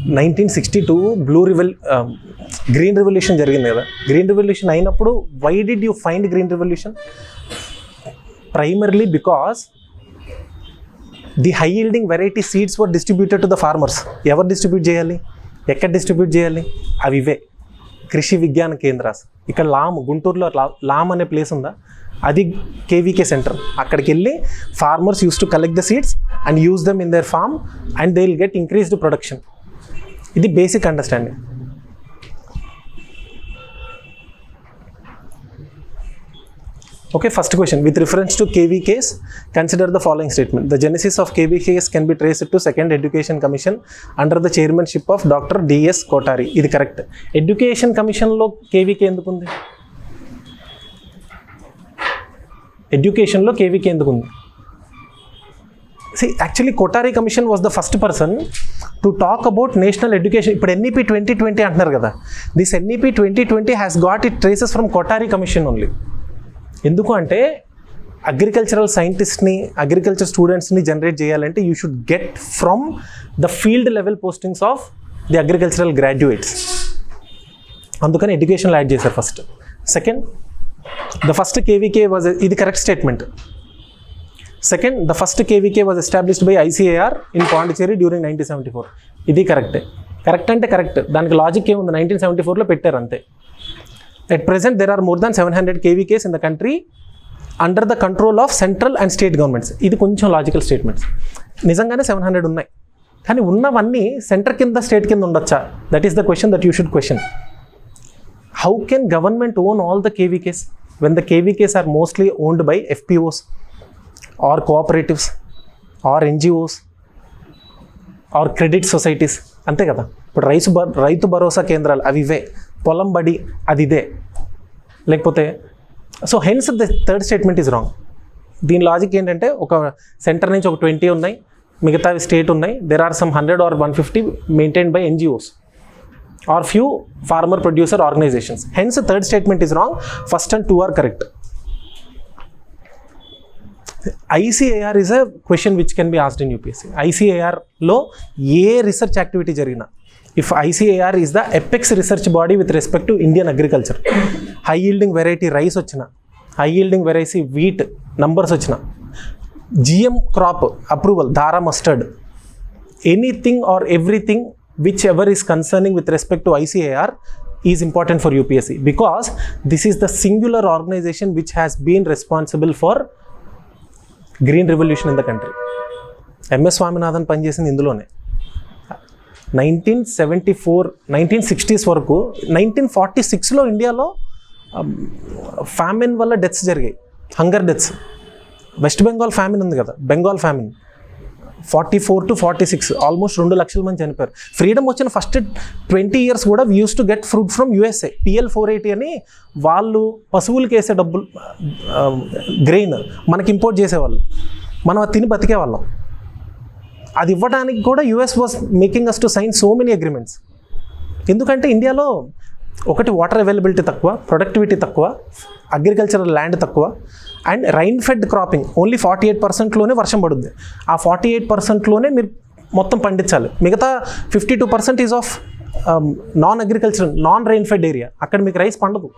1962 green revolution జరిగింది కదా. Green revolution అయినప్పుడు why did you find green revolution? Primarily because the high yielding variety seeds were distributed to the farmers. ఎవరు distribute చేయాలి, ఎక్కడ distribute చేయాలి? అవి ఇవే కృషి విజ్ఞాన కేంద్రాస్. ఇక్కడ గుంటూరులో లామ్ అనే ప్లేస్ ఉందా, అది కేవీకే సెంటర్. అక్కడికి వెళ్ళి farmers use to collect the seeds and use them in their farm and they will get increased production. ఇది basic understanding. Okay, first question. With reference to KVKs, consider the following statement. The genesis of KVKs can be traced to Second Education Commission under the chairmanship of Dr. D.S. Kothari. ఇది correct. Education కమిషన్లో KVK ఎందుకు ఉంది? ఎడ్యుకేషన్లో KVK ఎందుకు ఉంది? See, actually Kothari Commission was the first person to talk about national education. ఇప్పుడు NEP 2020 అంటున్నారు కదా. This NEP 2020 has got its traces from Kothari Commission only. ఎందుకు అంటే అగ్రికల్చరల్ సైంటిస్ట్ని, అగ్రికల్చర్ స్టూడెంట్స్ని జనరేట్ చేయాలంటే you should get from the field level postings of the agricultural graduates. అందుకని ఎడ్యుకేషన్లో యాడ్ చేశారు first. Second, the first KVK was, ఇది correct statement. Second, the first KVK was established by ICAR in Pondicherry during 1974. ఇది కరెక్టే. Correct అంటే correct, దానికి logic ఏముంది, 1974లో పెట్టారు అంతే. At present, there are more than 700 KVKs in the country under the control of central and state governments. ఇది కొంచెం logical statements. నిజంగానే 700 ఉన్నాయి, కానీ ఉన్నవన్నీ సెంటర్ కింద, స్టేట్ కింద ఉండొచ్చా? That is the question that you should question. How can government own all the KVKs when the KVKs are mostly owned by FPOs or cooperatives or NGOs or credit societies? అంతే కదా. ఇప్పుడు రైతు భరోసా కేంద్రాలు అవి ఇవే, పొలం బడి అది ఇదే. లేకపోతే so hence the third statement is wrong. దీని లాజిక్ ఏంటంటే ఒక సెంటర్ నుంచి ఒక 20 ఉన్నాయి, మిగతావి స్టేట్ ఉన్నాయి. There are some 100 or 150 maintained by NGOs or few farmer producer organisations. Hence third statement is wrong. First and 2 are correct. ICAR is a question which can be asked in UPSC. ICARలో ఏ research activity జరిగినా, if ICAR is the apex research body with respect to Indian agriculture, high yielding variety rice వచ్చిన, high yielding variety wheat numbers వచ్చిన, GM crop approval, Dhara mustard, anything or everything whichever is concerning with respect to ICAR is important for UPSC, because this is the singular organization which has been responsible for green revolution in the country. MS Swaminathan పనిచేసింది ఇందులోనే. 1974, 1960s వరకు. 1946లో ఇండియాలో famine వల్ల deaths జరిగాయి, hunger deaths. West Bengal famine ఉంది కదా, Bengal famine 44 to 46 almost 2 లక్షల మంది చనిపోయారు. ఫ్రీడమ్ వచ్చిన ఫస్ట్ 20 years కూడా we use to get fruit from USA. PL 480 అని వాళ్ళు పశువులకి వేసే డబ్బులు, గ్రెయిన్ మనకి ఇంపోర్ట్ చేసేవాళ్ళు, మనం అది తిని బతికే వాళ్ళం. అది ఇవ్వడానికి కూడా US was making us to sign so many agreements. ఎందుకంటే ఇండియాలో ఒకటి వాటర్ అవైలబిలిటీ తక్కువ, ప్రొడక్టివిటీ తక్కువ, అగ్రికల్చరల్ ల్యాండ్ తక్కువ, and rain fed cropping only 48%లోనే వర్షం పడుద్ది. ఆ 48%లోనే మీరు మొత్తం పండించాలి. మిగతా 52% is of non agricultural, non rain fed area. అక్కడ మీకు రైస్ పండదు.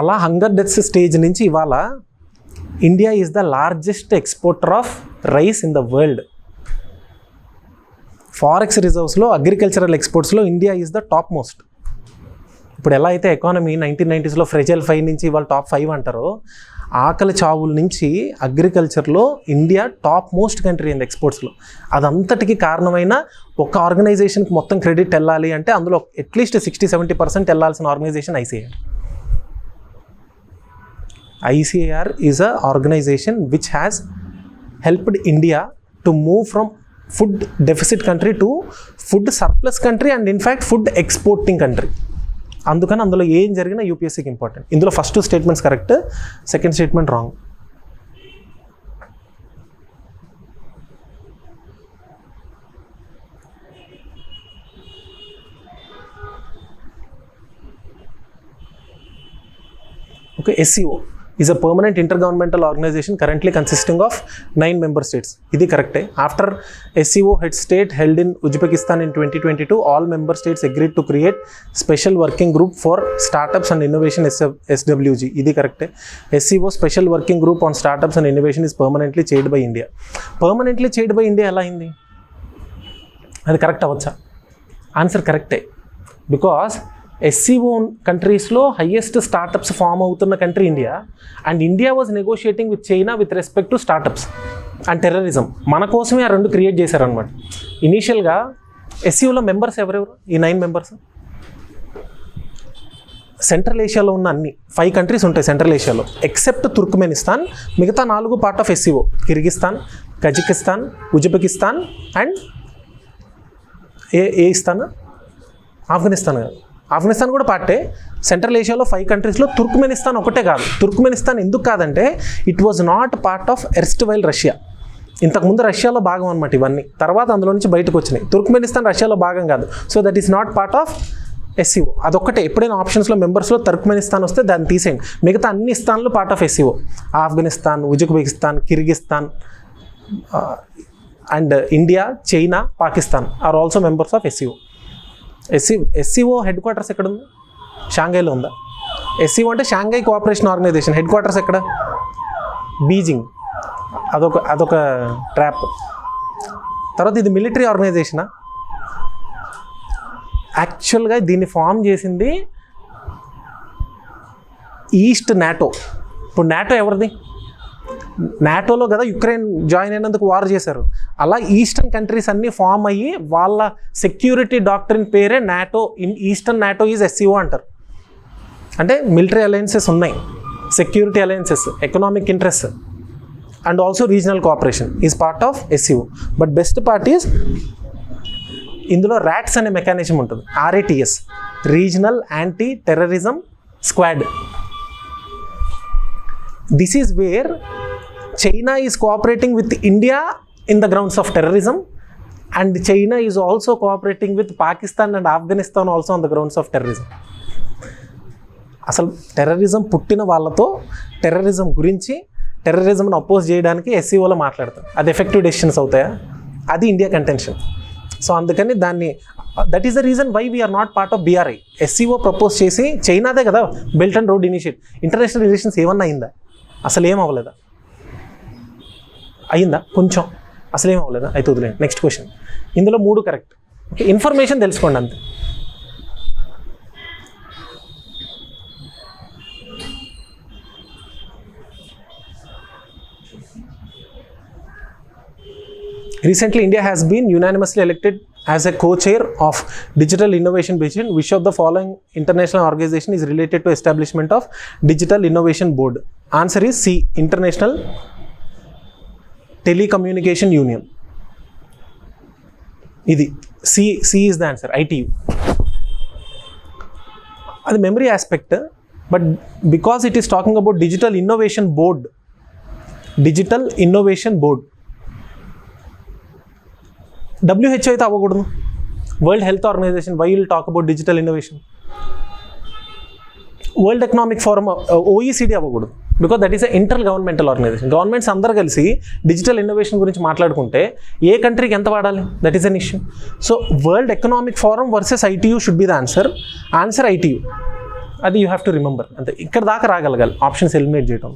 అలా హంగర్ డెత్స్ స్టేజ్ నుంచి ఇవాళ India is the largest exporter of rice in the world. Forex రిజర్వ్స్లో, అగ్రికల్చరల్ ఎక్స్పోర్ట్స్లో India is the topmost. ఇప్పుడు ఎలా అయితే ఎకానమీ 1990sలో ఫ్రెజైల్ 5 నుంచి ఇవాళ టాప్ 5 అంటారో, ఆకలి చావుల నుంచి అగ్రికల్చర్లో India topmost country in ఎక్స్పోర్ట్స్లో. అదంతటికి కారణమైన ఒక ఆర్గనైజేషన్కి మొత్తం క్రెడిట్ వెళ్ళాలి అంటే అందులో అట్లీస్ట్ 60-70% వెళ్ళాల్సిన organisation ICAR. ICAR is a organization which has helped India to move from food deficit country to food surplus country and in fact food exporting country. అందుకని అందులో ఏం జరిగినా యూపీఎస్సీకి ఇంపార్టెంట్. ఇందులో first 2 statements correct, second statement wrong. Okay, SCO is a permanent inter governmental organisation currently consisting of 9 member states. ఇది కరెక్టే. After SCO head state held in Uzbekistan in 2022, all member states agreed to create special working group for startups and innovation SWG. ఇది కరెక్టే. SCO special working group on startups and innovation is permanently chaired by India. Permanently chaired by India ఎలా అయింది? అది correct అవ్వచ్చా? Answer కరెక్టే. Because SCO కంట్రీస్లో highest startups form అవుతున్న country India, and India was negotiating with China with respect to startups and terrorism. మన కోసమే ఆ రెండు క్రియేట్ చేశారనమాట. ఇనీషియల్గా SCOలో మెంబర్స్ ఎవరెవరు? ఈ 9 members. సెంట్రల్ ఏషియాలో ఉన్న అన్ని 5 countries ఉంటాయి సెంట్రల్ ఏషియాలో, ఎక్సెప్ట్ తుర్క్మెనిస్తాన్. మిగతా 4 part of SCO. Kyrgyzstan, Kazakhstan, Uzbekistan and ఏ ఇస్తాన్? ఆఫ్ఘనిస్తాన్ కాదు, ఆఫ్ఘనిస్తాన్ కూడా పార్టే. సెంట్రల్ ఏషియాలో 5 countriesలో తుర్క్మెనిస్తాన్ ఒకటే కాదు. తుర్క్మెనిస్తాన్ ఎందుకు కాదంటే it was not part of erstwhile Russia. ఇంతకుముందు రష్యాలో భాగం అనమాట ఇవన్నీ, తర్వాత అందులో నుంచి బయటకు వచ్చినాయి. తుర్క్మెనిస్తాన్ రష్యాలో భాగం కాదు. So that is not part of SCO. అదొక్కటే. ఎప్పుడైనా ఆప్షన్స్లో మెంబర్స్లో తుర్క్మెనిస్తాన్ వస్తే దాన్ని తీసేయండి. మిగతా అన్ని స్థానాలు part of SCO. Afghanistan, Uzbekistan, Kyrgyzstan and India, China, Pakistan are also members of SCO. SCO headquarters ఎక్కడ ఉంది? షాంఘైలో ఉందా? SCO అంటే Shanghai cooperation organisation. Headquarters ఎక్కడ? బీజింగ్. అదొక ట్రాప్. తర్వాత ఇది మిలిటరీ ఆర్గనైజేషనా? యాక్చువల్గా దీన్ని ఫామ్ చేసింది ఈస్ట్ నాటో. ఇప్పుడు నాటో ఎవరిది? నాటోలో కదా యుక్రెయిన్ జాయిన్ అయినందుకు వార్ చేశారు. అలా ఈస్టర్న్ కంట్రీస్ అన్నీ ఫామ్ అయ్యి వాళ్ళ సెక్యూరిటీ డాక్టరీన్ పేరే NATO. In eastern NATO is SCO అంటారు. అంటే మిలిటరీ అలయన్సెస్ ఉన్నాయి, security alliances, economic interest and also regional cooperation is part of SCO. But best part is ఇందులో RATS అనే మెకానిజం ఉంటుంది. RATS, regional anti terrorism squad. This is where China is cooperating with India in the grounds of terrorism, and China is also cooperating with Pakistan and Afghanistan also on the grounds of terrorism. అసలు terrorism పుట్టిన వాళ్ళతో terrorism గురించి, టెర్రరిజంను oppose చేయడానికి SCOలో మాట్లాడతాం. అది effective decisions అవుతాయా? అది India contention. So అందుకని దాన్ని, that is the reason why we are not part of BRI. SCO propose చేసి, చైనాదే కదా belt and road initiative. International relations ఏమన్నా అయిందా? అసలు ఏం అవ్వలేదా? అయిందా? కొంచెం. అసలు ఏం అవ్వలేదా? అయితే వదిలేండి. Next question. ఇందులో 3 కరెక్ట్. ఓకే, ఇన్ఫర్మేషన్ తెలుసుకోండి అంతే. Recently, India has been unanimously elected as a co-chair of Digital Innovation Vision. Which of the following international organization is related to establishment of Digital Innovation Board? Answer is C, International Telecommunication Union. ఇది C is the answer. ITU. అది memory aspect, but because it is talking about digital innovation board. Digital innovation board WHO అయితే అవ్వకూడదు. World health organisation. Why will talk about digital innovation? World economic forum, OECD అవ్వకూడదు. Because that is a inter governmental organisation. Governments అందరూ కలిసి digital innovation గురించి మాట్లాడుకుంటే ఏ కంట్రీకి ఎంత వాడాలి? That is an issue. So world economic forum versus ITU should be the answer. Answer ITU. అది you have to remember. అంతే, ఇక్కడ దాకా రాగలగాలి ఆప్షన్స్ ఎలిమినేట్ చేయడం.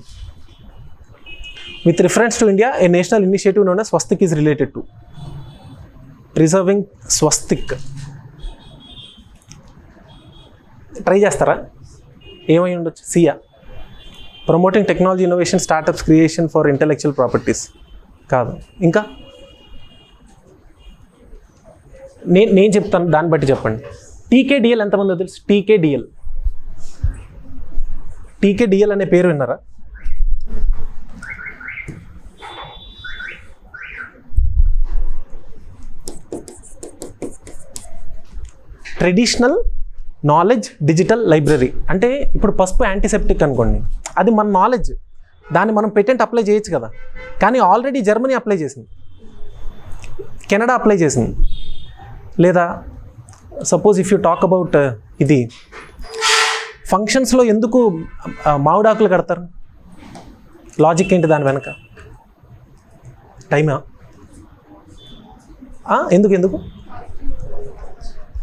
With reference to India, a national initiative known as Swastik is related to preserving Swastik. Try చేస్తారా? ఏమై ఉండొచ్చు? సియా, promoting technology innovation startups creation for intellectual properties కాదు. ఇంకా నేను చెప్తాను, దాన్ని బట్టి చెప్పండి. TKDL ఎంతమంది తెలుసు? TKDL అనే పేరు విన్నారా? Traditional knowledge digital library. అంటే ఇప్పుడు పసుపు యాంటీసెప్టిక్ అనుకోండి, అది మన నాలెడ్జ్, దాన్ని మనం పేటెంట్ అప్లై చేయొచ్చు కదా. కానీ ఆల్రెడీ జర్మనీ అప్లై చేసింది, కెనడా అప్లై చేసింది. లేదా suppose if you talk about ఇది ఫంక్షన్స్లో ఎందుకు మామిడాకులు కడతారు? లాజిక్ ఏంటి దాని వెనక? టైమా? ఎందుకు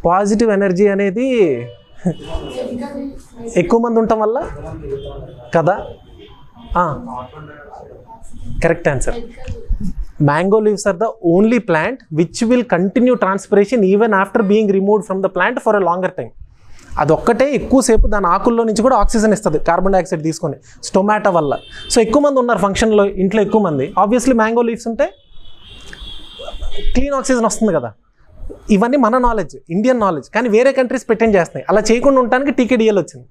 పాజిటివ్ ఎనర్జీ అనేది ఎక్కువ మంది ఉండటం వల్ల కదా? Correct answer. Mango leaves are the only plant which will continue transpiration even after being removed from the plant for a longer time. అదొక్కటే ఎక్కువసేపు దాని ఆకుల్లో నుంచి కూడా ఆక్సిజన్ ఇస్తుంది, కార్బన్ డైఆక్సైడ్ తీసుకొని స్టొమాటో వల్ల. సో ఎక్కువ మంది ఉన్నారు ఫంక్షన్లో, ఇంట్లో ఎక్కువ మంది, ఆబ్వియస్లీ మ్యాంగో లీవ్స్ ఉంటే క్లీన్ ఆక్సిజన్ వస్తుంది కదా. ఇవన్నీ మన నాలెడ్జ్, ఇండియన్ నాలెడ్జ్, కానీ వేరే కంట్రీస్ పెట్టేం చేస్తున్నాయి. అలా చేయకుండా ఉండడానికి టీకేడిఎల్ వచ్చింది,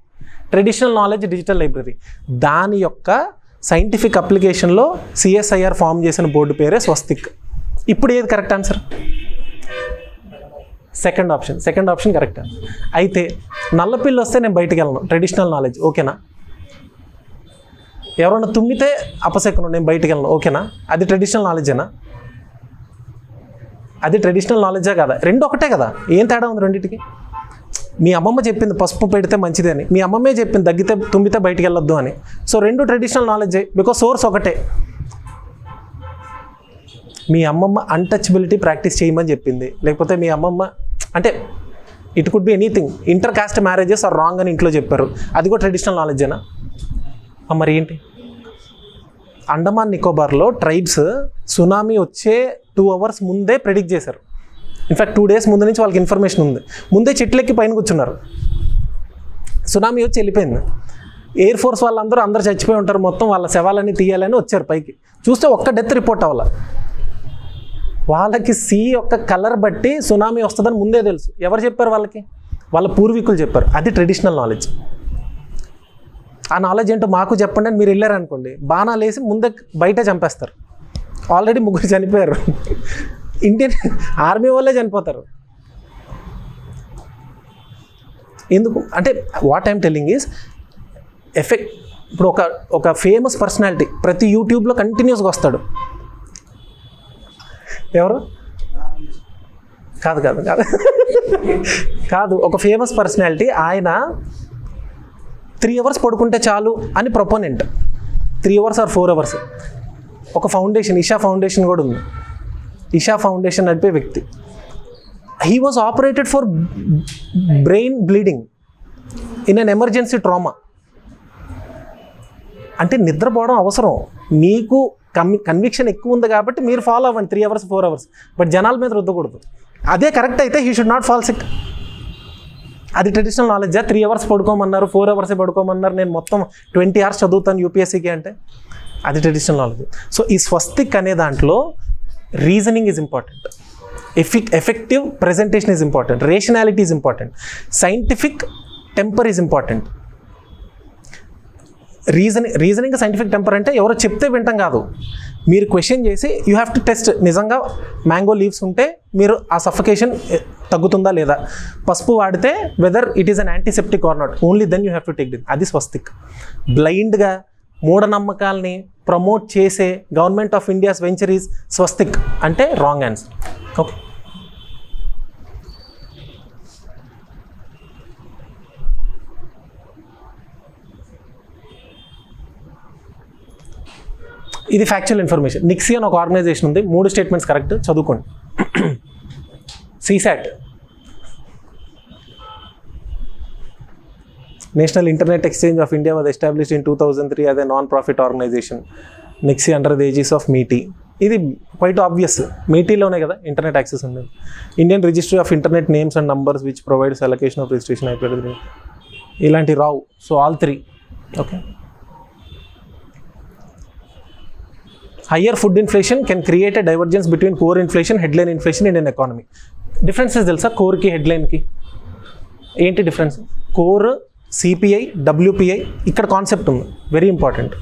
ట్రెడిషనల్ నాలెడ్జ్ డిజిటల్ లైబ్రరీ. దాని యొక్క సైంటిఫిక్ అప్లికేషన్లో సిఎస్ఐఆర్ ఫామ్ చేసిన బోర్డు పేరే స్వస్తిక్. ఇప్పుడు ఏది correct answer? Second option correct answer. అయితే నల్లపిల్లి వస్తే నేను బయటికి వెళ్ళను, ట్రెడిషనల్ నాలెడ్జ్, ఓకేనా? ఎవరైనా తుమ్మితే అపశకునం, నేను బయటికి వెళ్ళను, ఓకేనా? అది ట్రెడిషనల్ నాలెడ్జేనా? అది ట్రెడిషనల్ నాలెడ్జే కదా? రెండు ఒకటే కదా, ఏం తేడా ఉంది రెండింటికి? మీ అమ్మమ్మ చెప్పింది పసుపు పెడితే మంచిది అని, మీ అమ్మమ్మే చెప్పింది తుమ్మితే బయటికి వెళ్ళొద్దు అని. సో రెండు ట్రెడిషనల్ నాలెడ్జే, బికాజ్ సోర్స్ ఒకటే. మీ అమ్మమ్మ అన్టచబిలిటీ ప్రాక్టీస్ చేయమని చెప్పింది, లేకపోతే మీ అమ్మమ్మ అంటే it could be anything, inter caste marriages are wrong అని ఇంట్లో చెప్పారు, అది కూడా ట్రెడిషనల్ నాలెడ్జేనా? మరి ఏంటి? అండమాన్ నికోబార్లో ట్రైబ్స్ సునామీ వచ్చే 2 hours ముందే ప్రెడిక్ట్ చేశారు. ఇన్ఫ్యాక్ట్ 2 days ముందు నుంచి వాళ్ళకి ఇన్ఫర్మేషన్ ఉంది, ముందే చెట్లెక్కి పైన కూర్చున్నారు. సునామీ వచ్చి వెళ్ళిపోయింది. ఎయిర్ ఫోర్స్ అందరూ చచ్చిపోయి ఉంటారు, మొత్తం వాళ్ళ శవాలన్నీ తీయాలని వచ్చారు పైకి. చూస్తే ఒక్క డెత్ రిపోర్ట్ అవ్వాలి. వాళ్ళకి సీ యొక్క కలర్ బట్టి సునామీ వస్తుందని ముందే తెలుసు. ఎవరు చెప్పారు వాళ్ళకి? వాళ్ళ పూర్వీకులు చెప్పారు. అది ట్రెడిషనల్ నాలెడ్జ్. ఆ నాలెడ్జ్ ఏంటో మాకు చెప్పండి అని మీరు వెళ్ళారనుకోండి, బాణాలు వేసి ముందే బయట చంపేస్తారు. ఆల్రెడీ 3 చనిపోయారు, ఇండియన్ ఆర్మీ వాళ్ళే చనిపోతారు. ఎందుకు అంటే what I'm telling is effect. ఇప్పుడు ఒక ఫేమస్ పర్సనాలిటీ ప్రతి యూట్యూబ్లో కంటిన్యూస్గా వస్తాడు. ఎవరు? కాదు ఒక ఫేమస్ పర్సనాలిటీ, ఆయన 3 hours పడుకుంటే చాలు అని ప్రొపోనెంట్. 3 hours or 4 hours. ఒక ఫౌండేషన్, ఇషా ఫౌండేషన్ కూడా ఉంది. ఇషా ఫౌండేషన్ నడిపే వ్యక్తి, he was operated for brain bleeding in an emergency trauma. అంటే నిద్రపోవడం అవసరం, మీకు కన్విక్షన్ ఎక్కువ ఉంది కాబట్టి మీరు ఫాలో అవ్వండి 3 hours 4 hours, బట్ జనాల మీద రుద్దకూడదు. అదే కరెక్ట్ అయితే he should not fall sick. అది ట్రెడిషనల్ నాలెడ్జా? 3 hours పడుకోమన్నారు, 4 hours పడుకోమన్నారు, నేను మొత్తం 20 hours చదువుతాను యూపీఎస్సీకి అంటే అది ట్రెడిషనల్ నాలెడ్జ్. సో ఈ స్వస్తిక్ అనే దాంట్లో reasoning is important, effective presentation is important, rationality is important, scientific temper is important. Reasoning scientific temper అంటే ఎవరో చెప్తే వింటాం కాదు, మీరు క్వశ్చన్ చేసి యూ హ్యావ్ టు టెస్ట్. నిజంగా మ్యాంగో లీవ్స్ ఉంటే మీరు ఆ సఫకేషన్ తగ్గుతుందా లేదా, పసుపు వాడితే whether it is an antiseptic or not, only then you have to take it. అది స్వస్తిక్. బ్లైండ్గా మూఢనమ్మకాల్ని ప్రమోట్ చేసే government of India's venture is స్వస్తిక్ అంటే రాంగ్ ఆన్సర్. ఓకే, ఇది ఫ్యాక్చువల్ ఇన్ఫర్మేషన్. నిక్సీ అని ఒక ఆర్గనైజేషన్ ఉంది, 3 స్టేట్మెంట్స్ కరెక్ట్, చదువుకోండి. CSAT, national internet exchange of India was established in 2003 as a non-profit organization. NIXI under the aegis of MeitY. ఇది quite obvious, మీటీలోనే కదా internet access ఉండేది. Indian registry of internet names and numbers which provides allocation of registration అయిపోయింది. ఇలాంటి రావు. So all 3. Okay. Higher food inflation can create a divergence between core inflation, headline inflation in economy. Differences తెలుసా? కోర్కి హెడ్లైన్కి ఏంటి difference? Core, CPI, WPI, ఇక్కడ concept ఉంది, very important,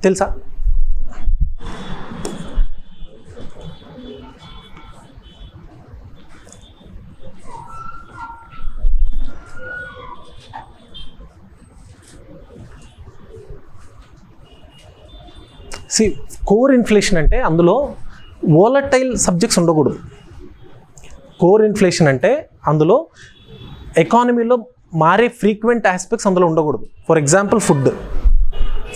తెలుసా? Core inflation అంటే అందులో వోలటైల్ సబ్జెక్ట్స్ ఉండకూడదు. కోర్ ఇన్ఫ్లేషన్ అంటే అందులో ఎకానమీలో మారే ఫ్రీక్వెంట్ ఆస్పెక్ట్స్ అందులో ఉండకూడదు. For example food.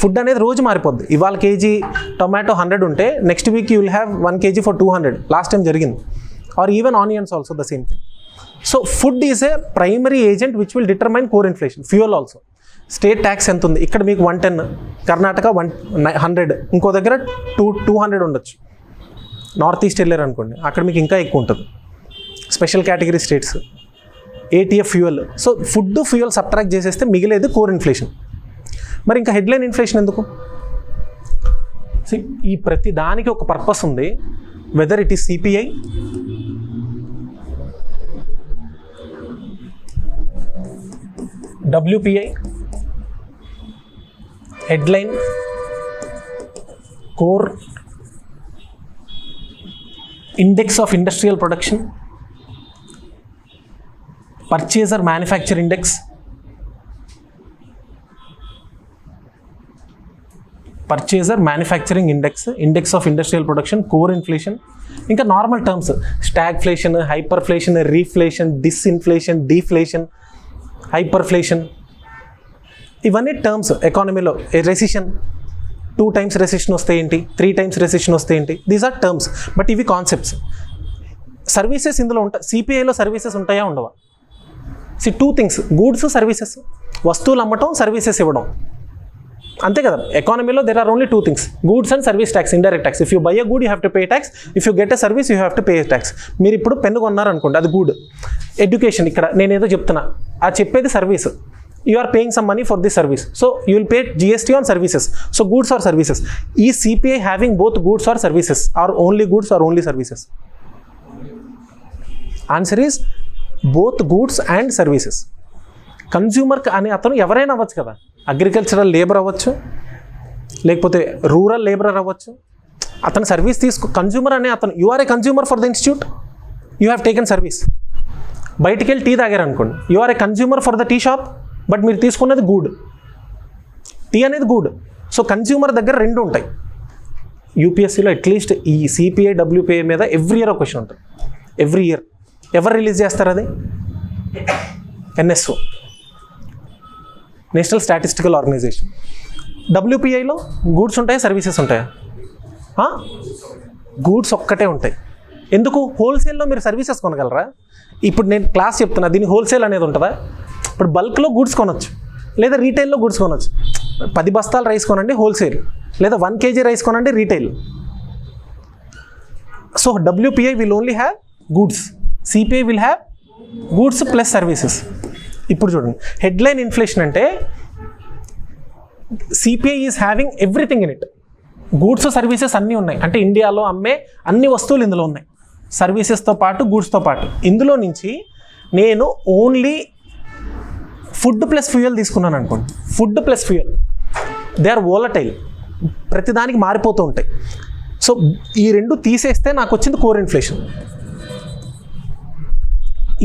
ఫుడ్ అనేది రోజు మారిపోద్ది. ఇవాళ కేజీ టొమాటో 100 ఉంటే next week you will have 1 kg for 200. Last time జరిగింది. Or even onions also the same thing. So food is a primary agent which will determine core inflation. Fuel also. State tax ఎంత ఉంది, ఇక్కడ మీకు 110, కర్ణాటక 100, ఇంకో దగ్గర 200 ఉండొచ్చు. North east వెళ్ళారు అనుకోండి, అక్కడ మీకు ఇంకా ఎక్కువ ఉంటుంది. Special category states. ATF fuel. So food fuel subtract చేసేస్తే మిగిలేది కోర్ ఇన్ఫ్లేషన్. మరి ఇంకా హెడ్లైన్ ఇన్ఫ్లేషన్ ఎందుకు? ఈ ప్రతి దానికి ఒక పర్పస్ ఉంది. Weather it is CPI, WPI, headline, core, index of industrial production, purchaser manufacture index, purchaser manufacturing index, index of industrial production, core inflation. ఇంకా normal terms stagflation, hyperflation, reflation, disinflation, deflation, hyperflation, ఇవన్నీ terms. ఎకానమీలో recession, 2 times recession వస్తే ఏంటి, 3 times recession వస్తే ఏంటి, these are terms. But ఇవి concepts. Services ఇందులో ఉంటాయి. సిపిఐలో సర్వీసెస్ ఉంటాయా ఉండవా? 2 things, గూడ్స్, సర్వీసెస్. వస్తువులు అమ్మటం, సర్వీసెస్ ఇవ్వడం, అంతే కదా. ఎకానమీలో there are only 2 things, goods and service tax, indirect tax. If you buy a good you have to pay tax, if you get a service you have to pay tax. మీరు ఇప్పుడు pen కొన్నారనుకోండి, అది good. Education, ఇక్కడ నేనేదో చెప్తున్నా, అది చెప్పేది service. You are paying some money for this service, so you will pay GST on services. So goods or services. ఈ CPI having both goods or services, or only goods or only services? Answer is both goods and services. Consumer అనే అతను ఎవరైనా అవ్వచ్చు కదా. Agricultural labour అవ్వచ్చు, లేకపోతే rural labourer అవ్వచ్చు. అతను సర్వీస్ కన్జ్యూమర్ అనే అతను, you are a consumer for the institute, you have taken service. బయటికి వెళ్ళి టీ తాగారు అనుకోండి, you are a consumer for the tea shop, but మీరు తీసుకున్నది గుడ్. టీ అనేది గుడ్. సో కన్జ్యూమర్ దగ్గర 2 ఉంటాయి. యూపీఎస్సీలో అట్లీస్ట్ ఈ సిపిఐ, WPI మీద ఎవ్రీ ఇయర్ ఒక క్వశ్చన్ ఉంటుంది. Every year. ఎవరు రిలీజ్ చేస్తారు అది? NSO, national statistical organization. WPIలో గూడ్స్ ఉంటాయా, సర్వీసెస్ ఉంటాయా? గూడ్స్ ఒక్కటే ఉంటాయి. ఎందుకు? హోల్సేల్లో మీరు సర్వీసెస్ కొనగలరా? ఇప్పుడు నేను క్లాస్ చెప్తున్నా, దీన్ని హోల్సేల్ అనేది ఉంటుందా? ఇప్పుడు బల్క్లో గూడ్స్ కొనొచ్చు, లేదా రీటైల్లో గూడ్స్ కొనొచ్చు. 10 బస్తాల రైస్ కొనండి హోల్సేల్, లేదా 1 kg రైస్ కొనండి retail. So WPI will only have goods, CPI will have goods plus services. ఇప్పుడు చూడండి, హెడ్లైన్ ఇన్ఫ్లేషన్ అంటే CPI is having everything in it. Goods, services అన్నీ ఉన్నాయి. అంటే ఇండియాలో అమ్మే అన్ని వస్తువులు ఇందులో ఉన్నాయి, సర్వీసెస్తో పాటు, గూడ్స్తో పాటు. ఇందులో నుంచి నేను ఓన్లీ ఫుడ్ ప్లస్ ఫ్యూయల్ తీసుకున్నాను అనుకోండి. Food plus fuel, they are volatile, ప్రతిదానికి మారిపోతూ ఉంటాయి. సో ఈ 2 తీసేస్తే నాకు వచ్చింది కోర్ ఇన్ఫ్లేషన్.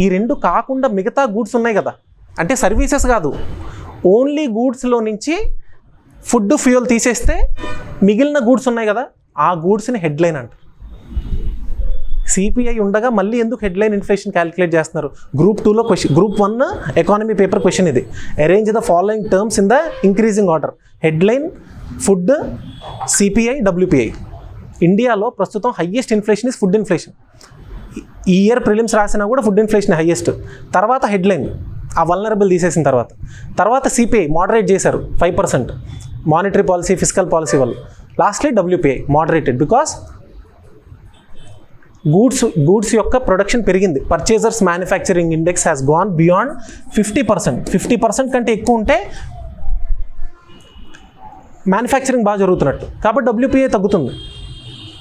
ఈ 2 కాకుండా మిగతా గూడ్స్ ఉన్నాయి కదా, అంటే సర్వీసెస్ కాదు, ఓన్లీ గూడ్స్లో నుంచి ఫుడ్, ఫ్యూయల్ తీసేస్తే మిగిలిన గూడ్స్ ఉన్నాయి కదా, ఆ గూడ్స్ని హెడ్లైన్ అంటారు. సిపిఐ ఉండగా మళ్ళీ ఎందుకు హెడ్లైన్ ఇన్ఫ్లేషన్ క్యాలిక్యులేట్ చేస్తున్నారు? Group 2లో question, Group 1 economy paper question ఇది. Arrange the following terms in the increasing order. Headline, food, CPI, WPI. ఇండియాలో ప్రస్తుతం highest inflation is food inflation. ఈ ఇయర్ ప్రిలిమ్స్ రాసినా కూడా ఫుడ్ ఇన్ఫ్లేషన్ హయ్యెస్ట్. తర్వాత headline, ఆ వల్నరబుల్ తీసేసిన తర్వాత సిపిఐ మోడరేట్ చేశారు 5%, మానిటరీ పాలసీ, ఫిజికల్ పాలసీ వల్ల. Lastly WPI moderated because goods యొక్క ప్రొడక్షన్ పెరిగింది. Purchasers manufacturing index has gone beyond 50%. 50% కంటే ఎక్కువ ఉంటే మ్యానుఫ్యాక్చరింగ్ బాగా జరుగుతున్నట్టు, కాబట్టి WPI తగ్గుతుంది.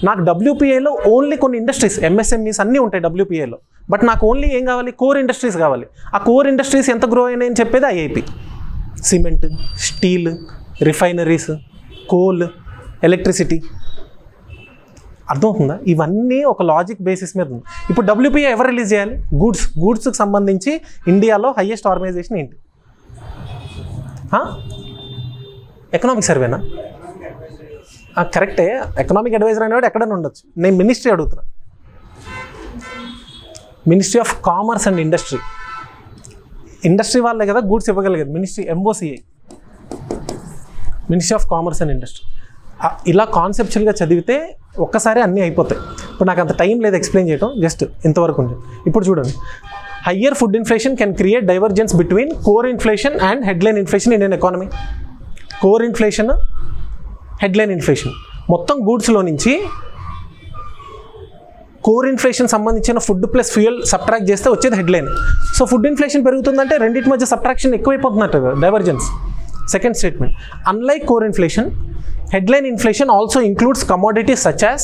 నాకు WPIలో ఓన్లీ కొన్ని ఇండస్ట్రీస్, MSMEs అన్నీ ఉంటాయి WPIలో. బట్ నాకు ఓన్లీ ఏం కావాలి? కోర్ ఇండస్ట్రీస్ కావాలి. ఆ కోర్ ఇండస్ట్రీస్ ఎంత గ్రో అయినాయని చెప్పేది IIP. Cement, steel, refineries, coal, electricity. అర్థమవుతుందా? ఇవన్నీ ఒక లాజిక్ బేసిస్ మీద ఉంది. ఇప్పుడు WPI ఎవరు రిలీజ్ చేయాలి? గూడ్స్కి సంబంధించి ఇండియాలో హైయెస్ట్ ఆర్గనైజేషన్ ఏంటి? ఎకనామిక్ సర్వేనా? కరెక్టే. ఎకనామిక్ అడ్వైజర్ అనేవాడు ఎక్కడైనా ఉండొచ్చు. నేను మినిస్ట్రీ అడుగుతున్నా. Ministry of commerce and industry. Industry వాళ్ళే కదా గూడ్స్ ఇవ్వగలిగేది. Ministry MOCI. Ministry of commerce and industry. ఇలా కాన్సెప్చువల్గా చదివితే ఒక్కసారి అన్నీ అయిపోతాయి. ఇప్పుడు నాకు అంత టైం లేదు ఎక్స్ప్లెయిన్ చేయడం, జస్ట్ ఇంతవరకు ఉంది. ఇప్పుడు చూడండి, higher food inflation can create divergence between core inflation and headline inflation in an economy. Core inflation, headline inflation, మొత్తం గూడ్స్లో నుంచి కోర్ ఇన్ఫ్లేషన్ సంబంధించిన ఫుడ్ ప్లస్ ఫ్యూయల్ సబ్ట్రాక్ట్ చేస్తే వచ్చేది హెడ్లైన్. సో ఫుడ్ ఇన్ఫ్లేషన్ పెరుగుతుందంటే రెండింటి మధ్య సబ్ట్రాక్షన్ ఎక్కువైపోతున్నట్టు, divergence. Second statement, unlike core inflation, headline inflation also includes commodities such as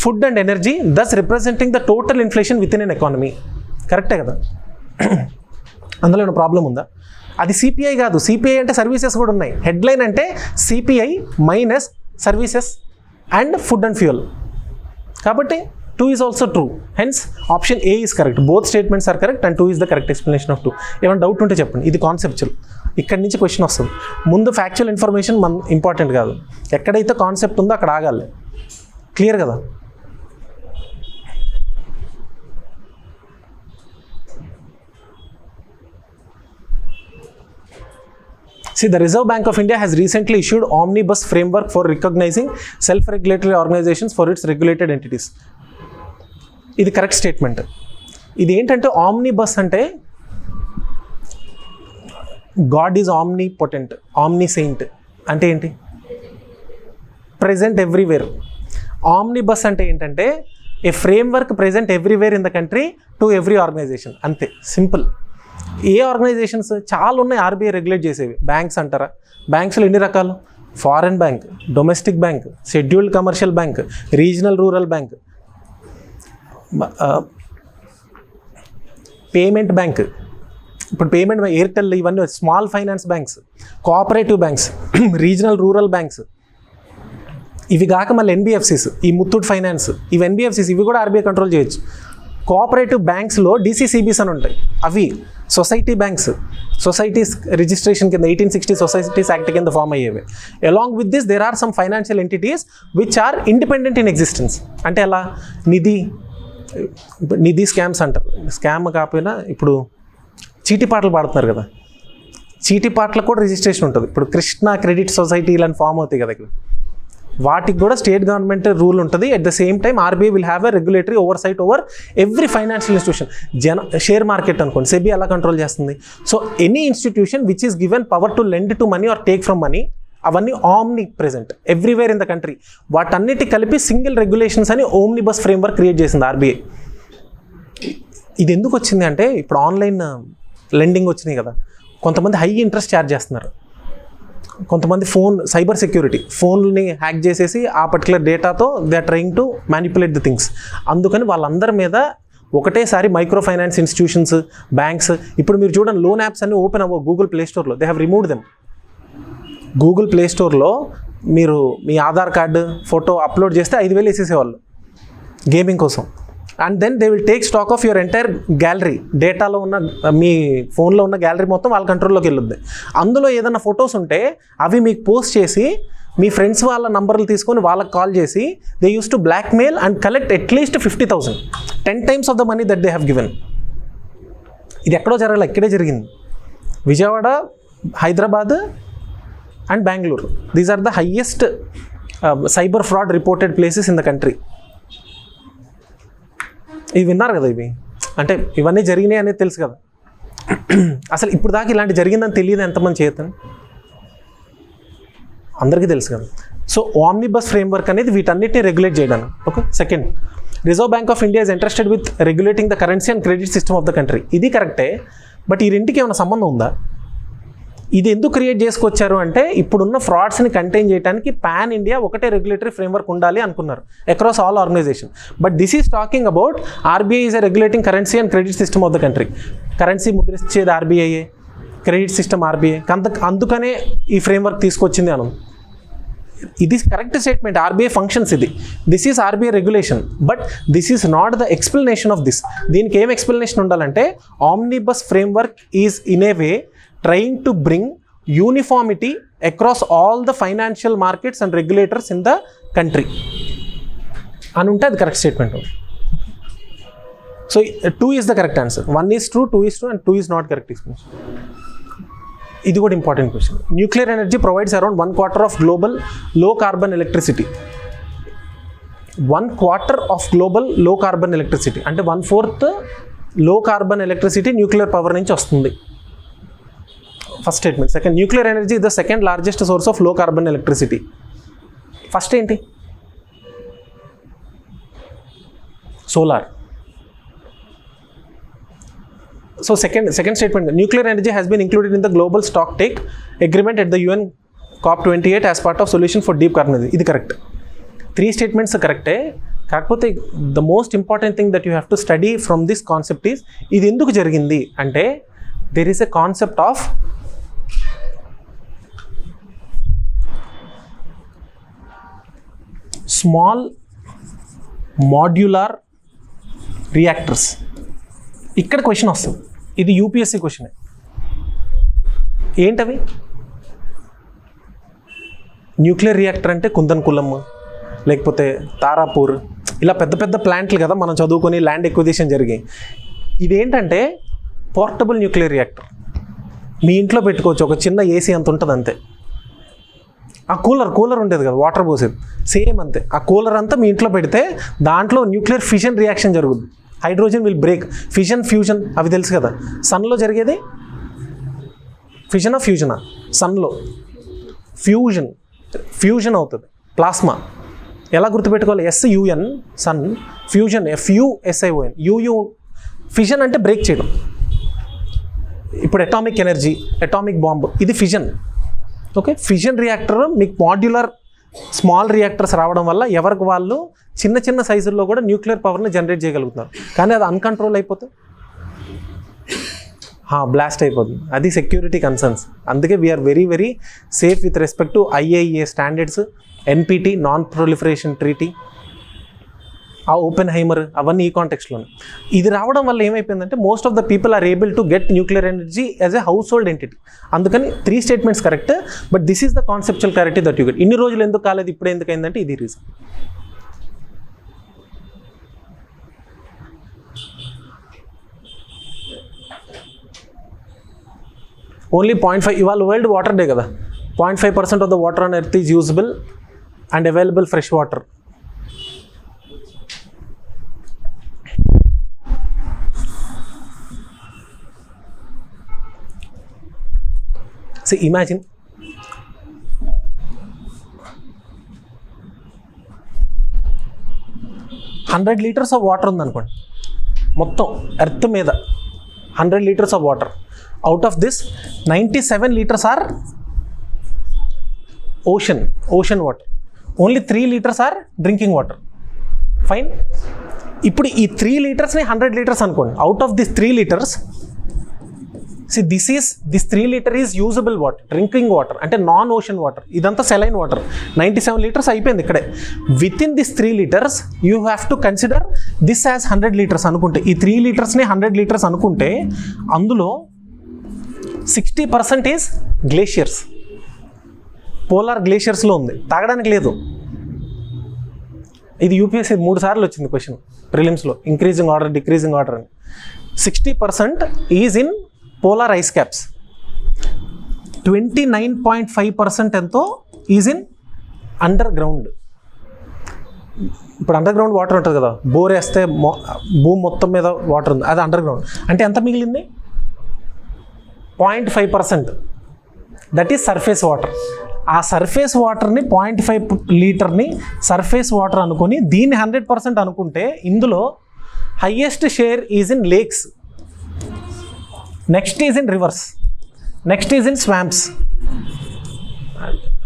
food and energy, thus representing the total inflation within an economy. కరెక్టే కదా? అందులో ఏమైనా ప్రాబ్లం ఉందా? అది సిపిఐ కాదు. సిపిఐ అంటే సర్వీసెస్ కూడా ఉన్నాయి. హెడ్లైన్ అంటే CPI minus services and food and fuel. కాబట్టి 2 is also true. Hence option A is correct. Both statements are correct and 2 is the correct explanation of 2. ఏమైనా డౌట్ ఉంటే చెప్పండి. ఇది కాన్సెప్చువల్. ఇక్కడి నుంచి క్వశ్చన్ వస్తుంది. ముందు ఫ్యాక్చువల్ ఇన్ఫర్మేషన్ ఇంపార్టెంట్ కాదు, ఎక్కడైతే కాన్సెప్ట్ ఉందో అక్కడ ఆగాలి. క్లియర్ కదా? See, the Reserve Bank of India has recently issued omnibus framework for recognizing self-regulatory organizations for its regulated entities. ఇది కరెక్ట్ స్టేట్మెంట్. ఇది ఏంటంటే ఆమ్నిబస్ అంటే god is omnipotent, omniscient అంటే ఏంటి? Present everywhere. ఆమ్నిబస్ అంటే ఏంటంటే a framework present everywhere in the country to every organization, అంతే, simple. ఏ ఆర్గనైజేషన్స్ చాలా ఉన్నాయి ఆర్బీఐ రెగ్యులేట్ చేసేవి. బ్యాంక్స్ అంటారా? బ్యాంక్స్లో ఎన్ని రకాలు? Foreign bank, domestic bank, scheduled commercial bank, regional rural bank, payment bank, ఇప్పుడు పేమెంట్ ఎయిర్టెల్, ఇవన్నీ small finance banks, cooperative banks, regional rural banks. ఇవి కాక మళ్ళీ ఎన్బిఎఫ్సిస్, ఈ ముత్తూట్ ఫైనాన్స్, ఇవి ఎన్బిఎఫ్సిస్, ఇవి కూడా ఆర్బీఐ కంట్రోల్ చేయొచ్చు. కోఆపరేటివ్ బ్యాంక్స్లో డీసీసీబీస్ అని ఉంటాయి, అవి సొసైటీ బ్యాంక్స్, సొసైటీస్ రిజిస్ట్రేషన్ కింద 1860 సొసైటీస్ యాక్ట్ కింద ఫామ్ అయ్యేవి. Along with this there are some financial entities which are independent in existence. అంటే ఎలా? నిధి స్కామ్స్ అంటారు. స్కామ్ కాకపోయినా ఇప్పుడు చీటీ పాటలు పాడుతున్నారు కదా, చీటీ పాటలకు కూడా రిజిస్ట్రేషన్ ఉంటుంది. ఇప్పుడు కృష్ణ క్రెడిట్ సొసైటీ ఇలాంటి ఫామ్ అవుతాయి కదా, ఇక్కడ వాటికి కూడా స్టేట్ గవర్నమెంట్ రూల్ ఉంటుంది. At the same time RBI will have a regulatory oversight over every financial institution. Share market అనుకోండి, సెబీ ఎలా కంట్రోల్ చేస్తుంది? So any institution which is given power to lend to money or take from money, అవన్నీ omnipresent everywhere in the country. వాటన్నిటి కలిపి single regulations అని omnibus framework create చేసింది RBI. ఇది ఎందుకు వచ్చింది అంటే, ఇప్పుడు ఆన్లైన్ లెండింగ్ వచ్చినాయి కదా, కొంతమంది హై ఇంట్రెస్ట్ ఛార్జ్ చేస్తున్నారు, కొంతమంది సైబర్ సెక్యూరిటీ, ఫోన్ని హ్యాక్ చేసేసి ఆ పర్టికులర్ డేటాతో they are trying to manipulate the things. అందుకని వాళ్ళందరి మీద ఒకటేసారి మైక్రో ఫైనాన్స్ ఇన్స్టిట్యూషన్స్, బ్యాంక్స్, ఇప్పుడు మీరు చూడండి లోన్ యాప్స్ అన్ని ఓపెన్ అవ్వవు గూగుల్ ప్లే స్టోర్లో, they have removed them. Google play స్టోర్లో మీరు మీ ఆధార్ కార్డు ఫోటో అప్లోడ్ చేస్తే 5,000 వేసేసేవాళ్ళు గేమింగ్ కోసం. And then they will take stock of your entire gallery, డేటాలో ఉన్న మీ ఫోన్లో ఉన్న గ్యాలరీ మొత్తం వాళ్ళ కంట్రోల్లోకి వెళ్ళొద్ది. అందులో ఏదైనా ఫొటోస్ ఉంటే అవి మీకు పోస్ట్ చేసి మీ ఫ్రెండ్స్ వాళ్ళ నంబర్లు తీసుకొని వాళ్ళకి కాల్ చేసి they use to blackmail and collect at least 50,000, 10 times of the money that they have given. ఇది ఎక్కడో జరగాలి, ఇక్కడే జరిగింది. Vijayawada, Hyderabad and Bengaluru, these are the highest cyber fraud reported places in the country. ఇవి విన్నారు కదా, ఇవి అంటే ఇవన్నీ జరిగినాయి అనేది తెలుసు కదా. అసలు ఇప్పుడు దాకా ఇలాంటి జరిగిందని తెలియదు ఎంతమంది చేతను, అందరికీ తెలుసు కదా. సో ఆమ్నిబస్ ఫ్రేమ్వర్క్ అనేది వీటన్నిటిని రెగ్యులేట్ చేయడానికి. Okay, second, reserve bank of India is interested with regulating the currency and credit system of the country. ఇది కరెక్టే, బట్ ఈ రెండుకి ఏమైనా సంబంధం ఉందా? ఇది ఎందుకు క్రియేట్ చేసుకొచ్చారు అంటే, ఇప్పుడున్న ఫ్రాడ్స్ని కంటైన్ చేయడానికి పాన్ ఇండియా ఒకటే రెగ్యులేటరీ ఫ్రేమ్వర్క్ ఉండాలి అనుకున్నారు across all organization. But this is talking about RBI is a regulating currency and credit system of the country. Currency ముద్రించేది ఆర్బీఐఏ, క్రెడిట్ సిస్టమ్ ఆర్బీఐ, అందుకనే ఈ ఫ్రేమ్వర్క్ తీసుకొచ్చింది అను. ఇది కరెక్ట్ స్టేట్మెంట్. ఆర్బీఐ ఫంక్షన్స్ ఇది, this is RBI regulation, but this is not the explanation of this. దీనికి ఏం ఎక్స్ప్లెనేషన్ ఉండాలంటే, omnibus framework is in a way trying to bring uniformity across all the financial markets and regulators in the country అని ఉంటే అది correct statement. So 2 is the correct answer. 1 is true, 2 is true and 2 is not correct explanation. ఇది కూడా important question. Nuclear energy provides around 1/4 of global low carbon electricity. 1/4 of global low carbon electricity అంటే 1/4 low carbon electricity nuclear power నుంచి వస్తుంది. First statement. Second, nuclear energy the second largest source of low carbon electricity. First ఏంటి? Solar. So second statement, nuclear energy has been included in the global stock take agreement at the UN COP28 as part of solution for deep carbon. ఇది correct. 3 statements కరెక్టే. కాకపోతే the most important thing that you have to study from this concept is, ఇది ఎందుకు జరిగింది అంటే there is a concept of small modular reactors. ఇక్కడ question వస్తుంది, ఇది యూపీఎస్సీ క్వశ్చనే. ఏంటవి? న్యూక్లియర్ రియాక్టర్ అంటే కుందన్కులం లేకపోతే తారాపూర్, ఇలా పెద్ద పెద్ద ప్లాంట్లు కదా మనం చదువుకొని ల్యాండ్ ఎక్విజిషన్ జరిగాయి. ఇదేంటంటే పోర్టబుల్ న్యూక్లియర్ రియాక్టర్. మీ ఇంట్లో పెట్టుకోవచ్చు, ఒక చిన్న ఏసీ అంత ఉంటుంది అంతే. ఆ కూలర్ ఉండేది కదా వాటర్ పోసేది, సేమ్ అంతే. ఆ కూలర్ అంతా మీ ఇంట్లో పెడితే దాంట్లో న్యూక్లియర్ ఫిషన్ రియాక్షన్ జరుగుతుంది. Hydrogen will break. Fission, fusion అవి తెలుసు కదా. సన్లో జరిగేది ఫిషనా ఫ్యూజనా? సన్లో ఫ్యూజన్ అవుతుంది. ప్లాస్మా ఎలా గుర్తుపెట్టుకోవాలి? SUN sun, fusion FUSION. Fission అంటే బ్రేక్ చేయడం. ఇప్పుడు అటామిక్ ఎనర్జీ, అటామిక్ బాంబ్, ఇది ఫిషన్. ఓకే, ఫిషన్ రియాక్టర్ మీకు మాడ్యులర్ స్మాల్ రియాక్టర్స్ రావడం వల్ల ఎవరికి వాళ్ళు చిన్న చిన్న సైజుల్లో కూడా న్యూక్లియర్ పవర్ని జనరేట్ చేయగలుగుతున్నారు. కానీ అది అన్కంట్రోల్ అయిపోతే బ్లాస్ట్ అయిపోతుంది. అది సెక్యూరిటీ కన్సర్న్స్. అందుకే we're very very safe with respect to IAEA standards, NPT non proliferation treaty, ఆ ఓపెన్ హైమర్, అవన్నీ ఈ కాంటెక్స్లోనే. ఇది రావడం వల్ల ఏమైపోయిందంటే most of the people are able to get nuclear energy as a household entity. అందుకని 3 statements correct. But this is the conceptual clarity that you get. ఇన్ని రోజులు ఎందుకు కాలేదు, ఇప్పుడు ఎందుకు అయిందంటే ఇది రీజన్. ఓన్లీ 0.5. ఇవాళ వరల్డ్ వాటర్ డే కదా. 0.5% of the water on earth is usable and available fresh water. So imagine $100 liters of water ఉందనుకోండి మొత్తం ఎర్త్ మీద. 100 liters of water. Out of this 97 liters are ocean water. Only 3 liters are drinking water. Fine. ఇప్పుడు ఈ 3 litersని 100 liters అనుకోండి. Out of this 3 liters, see this 3 liter is usable water, drinking water అంటే non ocean water. ఇదంతా saline water. 97 liters అయిపోయింది ఇక్కడే. With in this 3 liters you have to consider this as 100 liters అనుకుంటే, ఈ 3 litersని 100 liters అనుకుంటే అందులో 60% is glaciers. Polar గ్లేషియర్స్లో ఉంది, తాగడానికి లేదు. ఇది యూపీఎస్సీ 3 సార్లు వచ్చింది క్వశ్చన్ ప్రిలిమ్స్లో, ఇంక్రీజింగ్ ఆర్డర్ డిక్రీజింగ్ ఆర్డర్ అని. 60% is in polar ice caps. 29.5% ఎంతో ఈజ్ ఇన్ అండర్ గ్రౌండ్. ఇప్పుడు అండర్ గ్రౌండ్ వాటర్ ఉంటుంది కదా, బోర్ వేస్తే భూమి మొత్తం మీద వాటర్ ఉంది, అది అండర్ గ్రౌండ్. అంటే ఎంత మిగిలింది? 0.5%. That is surface water. ఆ సర్ఫేస్ వాటర్ని 0.5 లీటర్ని సర్ఫేస్ వాటర్ అనుకొని దీన్ని 100% అనుకుంటే ఇందులో highest share is in lakes, next is in rivers, next is in swamps.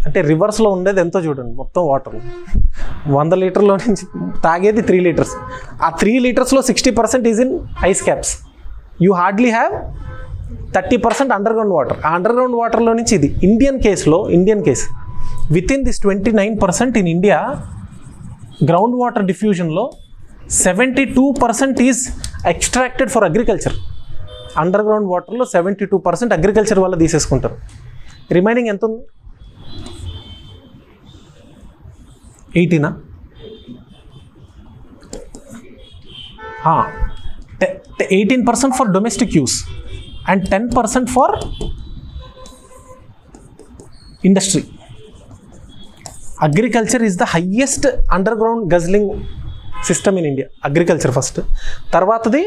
అంటే రివర్స్లో ఉండేది ఎంతో చూడండి మొత్తం వాటర్. 100 లీటర్లో నుంచి తాగేది 3 liters. ఆ 3 litersలో 60% is in ice caps. You hardly have 30% underground water. ఆ అండర్ గ్రౌండ్ వాటర్లో నుంచి ఇది Indian case within this 29% in India ground water డిఫ్యూజన్లో 72% is extracted for agriculture. Underground వాటర్లో 72% అగ్రికల్చర్ వల్ల తీసేసుకుంటారు. రిమైనింగ్ ఎంత ఉంది? 18. 18% for domestic use and 10% for industry. Agriculture is the highest underground guzzling system in India. Agriculture first, తర్వాతది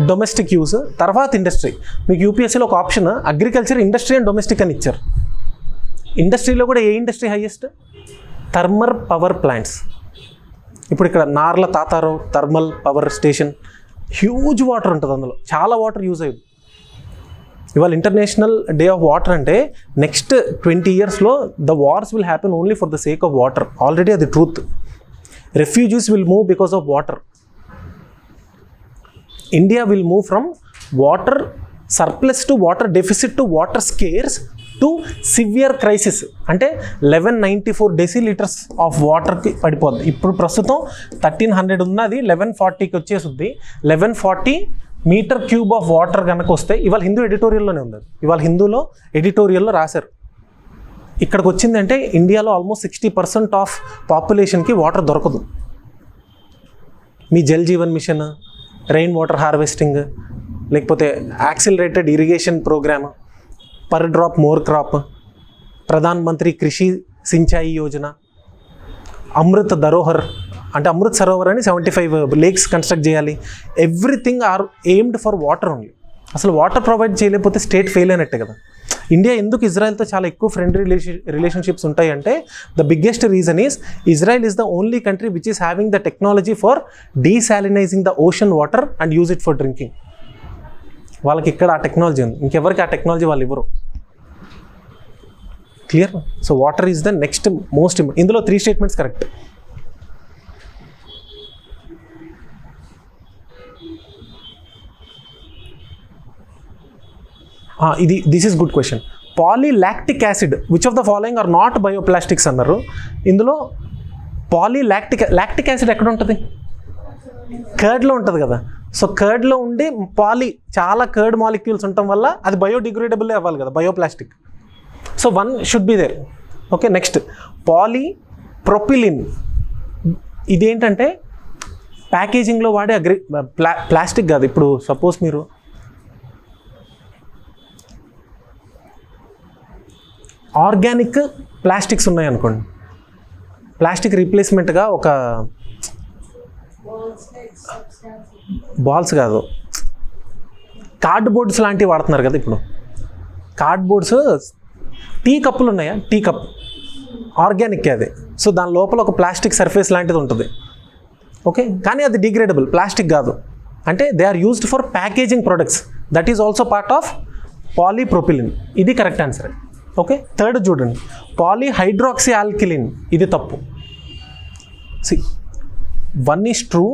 domestic use, తర్వాత industry. మీకు యూపీఎస్సీలో ఒక option agriculture, industry and domestic అని ఇచ్చారు. ఇండస్ట్రీలో కూడా ఏ industry highest? Thermal power plants. ఇప్పుడు ఇక్కడ Narla Tatarao thermal power station, huge water ఉంటుంది అందులో, చాలా వాటర్ యూజ్ అయ్యింది. ఇవాళ ఇంటర్నేషనల్ డే ఆఫ్ వాటర్ అంటే next 20 yearsలో the wars will happen only for the sake of water. Already అది truth. Refugees will move because of water. India will move from water surplus to water deficit to water scarce to severe crisis. అంటే 1194 decilitres of వాటర్కి పడిపోద్ది. ఇప్పుడు ప్రస్తుతం 1300 ఉన్నది 1140కి వచ్చేస్తుంది. 1140 metre cube of water కనుక వస్తే, ఇవాళ హిందూ ఎడిటోరియల్లోనే ఉంది. ఇవాళ హిందూలో ఎడిటోరియల్లో రాశారు. ఇక్కడికి వచ్చిందంటే ఇండియాలో ఆల్మోస్ట్ 60% ఆఫ్ పాపులేషన్కి వాటర్ దొరకదు. మీ Jal Jeevan mission, rain water harvesting, లేకపోతే accelerated irrigation programme, per drop more crop, Pradhan Mantri Krishi Sinchai Yojana, Amrit Dharohar అంటే అమృత్ సరోవర్ అని 75 లేక్స్ కన్స్ట్రక్ట్ చేయాలి. Everything are aimed for water only. అసలు వాటర్ ప్రొవైడ్ చేయలేకపోతే స్టేట్ ఫెయిల్ అయినట్టే కదా. ఇండియా ఎందుకు ఇజ్రాయెల్తో చాలా ఎక్కువ ఫ్రెండ్లీ రిలేషన్షిప్స్ ఉంటాయి అంటే the biggest reason is Israel is the only country which is having the technology for desalinising the ocean water and use it for drinking. వాళ్ళకి ఇక్కడ ఆ టెక్నాలజీ ఉంది, ఇంకెవరికి ఆ టెక్నాలజీ వాళ్ళు ఇవ్వరు. Clear? So water is the next most important. ఇందులో 3 statements correct. This is good question. Polylactic acid which of the following are not bioplastics అన్నారు. ఇందులో లాక్టిక్ యాసిడ్ ఎక్కడ ఉంటుంది? కర్డ్లో ఉంటుంది కదా. సో కర్డ్లో ఉండి చాలా కర్డ్ మాలిక్యూల్స్ ఉండటం వల్ల అది బయోడిగ్రేడబుల్ అవ్వాలి కదా, bioplastic. So 1 should be there. Okay, next polypropylene. ఇదేంటంటే ప్యాకేజింగ్లో వాడే ప్లాస్టిక్ కాదు. ఇప్పుడు సపోజ్ మీరు ఆర్గానిక్ ప్లాస్టిక్స్ ఉన్నాయనుకోండి, ప్లాస్టిక్ రీప్లేస్మెంట్గా ఒక బాల్స్ కాదు, కార్డ్బోర్డ్స్ లాంటివి వాడుతున్నారు కదా. ఇప్పుడు కార్డ్బోర్డ్స్, టీ కప్పులు ఉన్నాయా, టీ కప్ ఆర్గానిక్ అది. సో దాని లోపల ఒక ప్లాస్టిక్ సర్ఫేస్ లాంటిది ఉంటుంది. ఓకే, కానీ అది డిగ్రేడబుల్, ప్లాస్టిక్ కాదు. అంటే they are used for packaging products. That is also part of polypropylene. ఇది కరెక్ట్ ఆన్సర్. ఓకే, థర్డ్ చూడండి, పాలీహైడ్రాక్సీ ఆల్కిలిన్. ఇది తప్పు. 1 is true.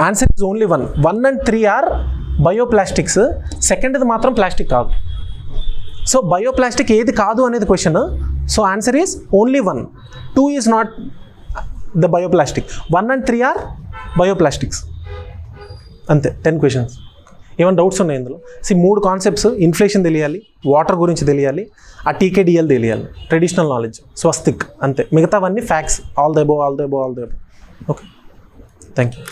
Answer is only 1. 1 and 3 are bioplastics. సెకండ్ది మాత్రం ప్లాస్టిక్ కాదు. సో బయోప్లాస్టిక్ ఏది కాదు అనేది question. So answer is only 1. 2 is not the bioplastic. 1 and 3 are bioplastics. అంతే, 10 క్వశ్చన్స్. ఏమైనా డౌట్స్ ఉన్నాయి ఇందులో? 3 కాన్సెప్ట్స్, ఇన్ఫ్లేషన్ తెలియాలి, వాటర్ గురించి తెలియాలి, ఆ టీకేడిఎల్ తెలియాలి, ట్రెడిషనల్ నాలెడ్జ్, స్వస్తిక్, అంతే. మిగతావన్నీ facts. All the above. Okay, thank you.